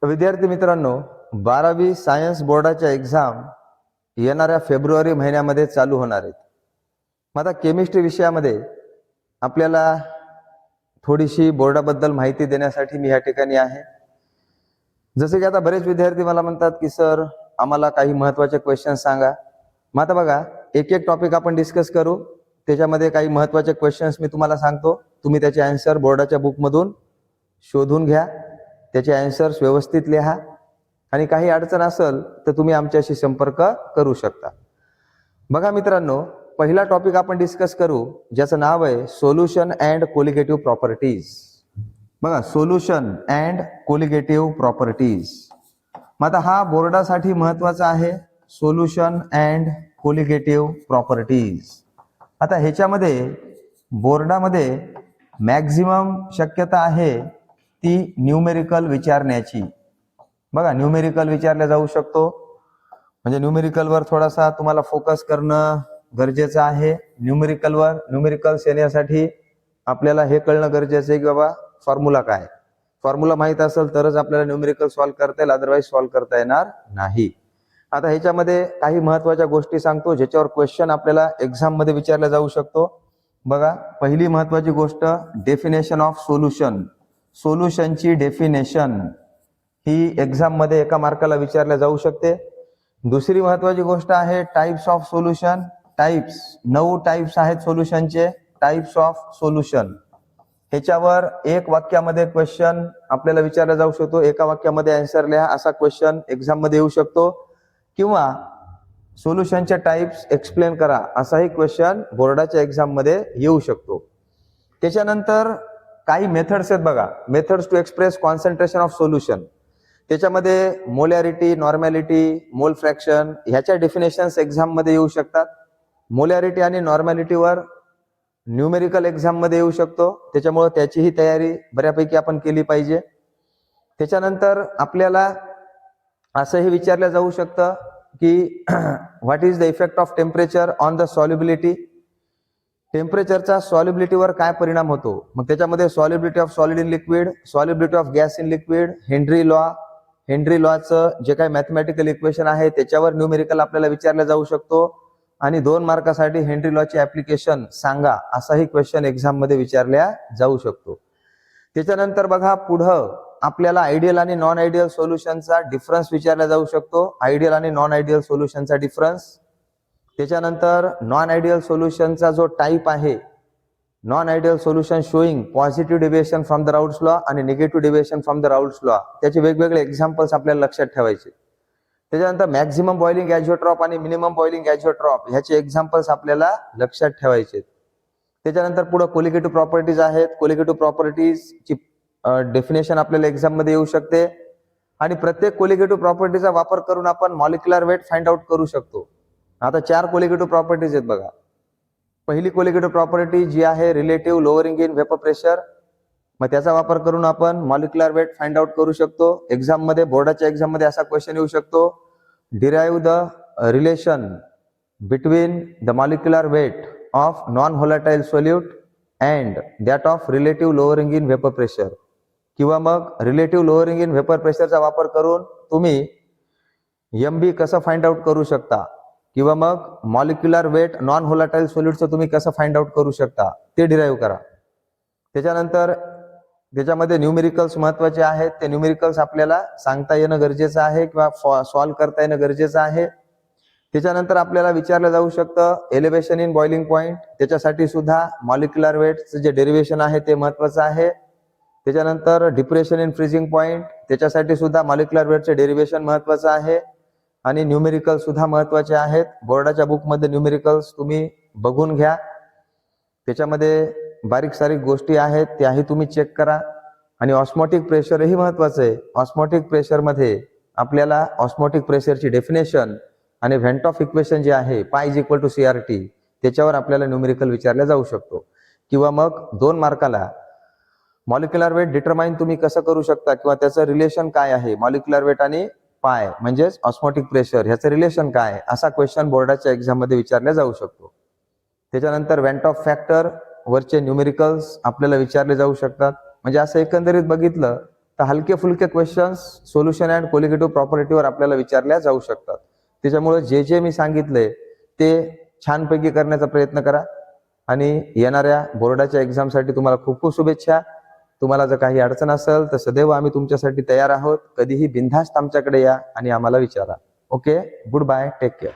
विद्यार्थी मित्रांनो, 12वी सायन्स बोर्डाच्या एक्झाम येणाऱ्या फेब्रुवारी महिन्यामध्ये चालू होणार आहेत. आता केमिस्ट्री विषयामध्ये आपल्याला थोडीशी बोर्डाबद्दल माहिती देण्यासाठी मी या ठिकाणी आहे. जसे की आता बरेच विद्यार्थी मला म्हणतात की सर आम्हाला काही महत्त्वाचे क्वेश्चन सांगा. मग आता बघा, एक एक टॉपिक आपण डिस्कस करू. त्याच्यामध्ये काही महत्त्वाचे क्वेश्चन्स मी तुम्हाला सांगतो, तुम्ही त्याचे आन्सर बोर्डाच्या बुकमधून शोधून घ्या, त्याचे आन्सर्स व्यवस्थित लिहा आणि काही अडचण असेल तर तुम्ही आमच्याशी संपर्क करू शकता. बघा मित्रांनो, पहिला टॉपिक आपण डिस्कस करू ज्याचं नाव आहे सोल्युशन अँड कोलिगेटिव्ह प्रॉपर्टीज. बघा, सोल्युशन अँड कोलिगेटिव्ह प्रॉपर्टीज. मग आता हा बोर्डासाठी महत्वाचा आहे, सोल्युशन अँड कोलिगेटिव्ह प्रॉपर्टीज. आता ह्याच्यामध्ये बोर्डामध्ये मॅक्झिमम शक्यता आहे ती न्यूमेरिकल विचारण्याची. बघा, न्यूमेरिकल विचारल्या जाऊ शकतो, म्हणजे न्यूमेरिकलवर थोडासा तुम्हाला फोकस करणं गरजेचं आहे. न्यूमेरिकल्स येण्यासाठी आपल्याला हे कळणं गरजेचं आहे की बाबा फॉर्म्युला काय. फॉर्म्युला माहित असेल तरच आपल्याला न्यूमेरिकल सॉल्व्ह करता येईल, अदरवाईज सॉल्व्ह करता येणार नाही. आता ह्याच्यामध्ये काही महत्वाच्या गोष्टी सांगतो ज्याच्यावर क्वेश्चन आपल्याला एक्झाम मध्ये विचारला जाऊ शकतो. बघा, पहिली महत्वाची गोष्ट डेफिनेशन ऑफ सोल्युशन. सोल्युशनची डेफिनेशन ही एक्झाम मध्ये एका मार्काला विचारल्या जाऊ शकते. दुसरी महत्वाची गोष्ट आहे types of solution. Types, 9 types आहेत सोल्युशनचे. टाइप्स ऑफ सोल्युशन, ह्याच्यावर एक वाक्यामध्ये क्वेश्चन आपल्याला विचारला जाऊ शकतो. एका वाक्यामध्ये आन्सर लिहा असा क्वेश्चन एक्झाम मध्ये येऊ शकतो, किंवा सोल्युशनच्या टाइप्स एक्सप्लेन करा असाही क्वेश्चन बोर्डाच्या एक्झाम मध्ये येऊ शकतो. त्याच्यानंतर काही मेथड्स आहेत. बघा, methods to express concentration of solution. त्याच्यामध्ये मोलॅरिटी, नॉर्मॅलिटी, मोल फ्रॅक्शन ह्याच्या डेफिनेशन्स एक्झाम मध्ये येऊ शकतात. मोलॅरिटी आणि नॉर्मॅलिटीवर न्यूमेरिकल एक्झाम मध्ये येऊ शकतो, त्याच्यामुळे त्याचीही तयारी बऱ्यापैकी आपण केली पाहिजे. त्याच्यानंतर आपल्याला असंही विचारलं जाऊ शकतं की what is the effect of temperature on the solubility. टेम्परेचरचा सॉल्युबिलिटीवर काय परिणाम होतो. मग त्याच्यामध्ये solubility of solid in liquid, solubility of gas in liquid, Henry लॉचं जे काही मॅथमॅटिकल इक्वेशन आहे त्याच्यावर न्यूमेरिकल आपल्याला विचारलं जाऊ शकतो. आणि 2 मार्कासाठी हेनरी लॉची ऍप्लिकेशन सांगा असाही क्वेश्चन एक्झाम मध्ये विचारल्या जाऊ शकतो. त्याच्यानंतर बघा, पुढं आपल्याला आयडियल आणि नॉन आयडियल सोल्युशनचा डिफरन्स विचारला जाऊ शकतो. आयडियल आणि नॉन आयडियल सोल्युशनचा डिफरन्स. त्याच्यानंतर नॉन आयडियल सोल्युशनचा जो टाइप आहे, non ideal solution showing positive deviation from the Raoult's law आणि negative deviation from the Raoult's law, त्याचे वेगवेगळे एक्झाम्पल्स आपल्याला लक्षात ठेवायचे. त्याच्यानंतर मॅक्झिमम बॉइलिंग ॲजिओट्रॉप आणि मिनिमम बॉइलिंग ॲजिओट्रॉप ह्याचे एक्झाम्पल्स आपल्याला लक्षात ठेवायचे. त्याच्यानंतर पुढे कोलिगेटिव्ह प्रॉपर्टीज आहेत. कोलिगेटिव्ह प्रॉपर्टीजची डेफिनेशन आपल्याला एक्झाम मध्ये येऊ शकते, आणि प्रत्येक कोलिगेटिव्ह प्रॉपर्टीचा वापर करून आपण मॉलिक्युलर वेट फाइंड आउट करू शकतो. आता 4 कोलिगेटिव्ह प्रॉपर्टीज आहेत. बघा, पहिली कोलिगेटिव्ह प्रॉपर्टी जी आहे relative lowering in vapour pressure. मग त्याचा वापर करून आपण मॉलिक्युलर वेट फाइंड आउट करू शकतो. एक्झाम मध्ये, बोर्डाच्या एक्झाम मध्ये असा क्वेश्चन येऊ शकतो, derive the relation between the molecular weight of non volatile solute and that of relative lowering in vapour pressure. किंवा मग रिलेटिव्ह लोअरिंग इन वेपर प्रेशरचा वापर करून तुम्ही MB कसं फाइंड आउट करू शकता, किंवा मग मॉलिक्युलर वेट नॉन व्होलाटाइल सोल्यूटचं तुम्ही कसं फाइंड आउट करू शकता ते डिराइव्ह करा. त्याच्यानंतर त्याच्यामध्ये न्यूमेरिकल्स महत्वाचे आहेत. ते न्यूमेरिकल्स आपल्याला सांगता येणं गरजेचं आहे किंवा सॉल्व्ह करता येणं गरजेचं आहे. त्याच्यानंतर आपल्याला विचारलं जाऊ शकतं एलिव्हेशन इन बॉइलिंग पॉइंट. त्याच्यासाठी सुद्धा मॉलिक्युलर वेटचं जे डेरिव्हेशन आहे ते महत्वाचं आहे. त्याच्यानंतर डिप्रेशन इन फ्रीजिंग पॉइंट, त्याच्यासाठी सुद्धा मॉलिक्युलर वेटचे डेरिव्हेशन महत्वाचं आहे. आणि न्यूमेरिकल सुद्धा महत्वाचे आहेत. बोर्डाच्या बुकमध्ये न्यूमेरिकल्स तुम्ही बघून घ्या, त्याच्यामध्ये बारीक सारीक गोष्टी आहेत त्याही तुम्ही चेक करा. आणि ऑस्मोटिक प्रेशरही महत्वाचं आहे. ऑस्मोटिक प्रेशरमध्ये आपल्याला ऑस्मोटिक प्रेशरची डेफिनेशन आणि व्हेंट ऑफ इक्वेशन जे आहे पाय इज इक्वल टू CRT, त्याच्यावर आपल्याला न्यूमेरिकल विचारला जाऊ शकतो. किंवा मग 2 मार्काला मॉलिक्युलर वेट डिटरमाइन तुम्ही कसं करू शकता, किंवा त्याचं रिलेशन काय आहे, मॉलिक्युलर वेट आणि पाय म्हणजेच ऑस्मोटिक प्रेशर ह्याचं रिलेशन काय, असा क्वेश्चन बोर्डाच्या एक्झाम मध्ये विचारला जाऊ शकतो. त्याच्यानंतर व्हेंट ऑफ फॅक्टर वरचे न्यूमेरिकल्स आपल्याला विचारले जाऊ शकतात. म्हणजे असं एकंदरीत बघितलं तर हलके फुलके क्वेश्चन्स सोल्युशन अँड कोलिगेटिव्ह प्रॉपर्टीवर आपल्याला विचारल्या जाऊ शकतात. त्याच्यामुळे जे जे मी सांगितले ते छानपैकी करण्याचा प्रयत्न करा आणि येणाऱ्या बोर्डाच्या एक्झामसाठी तुम्हाला खूप खूप शुभेच्छा. तुम्हाला जर काही अडचण असेल तर सदैव आम्ही तुमच्यासाठी तयार आहोत. कधीही बिनधास्त आमच्याकडे या आणि आम्हाला विचारा. Okay, goodbye, take care.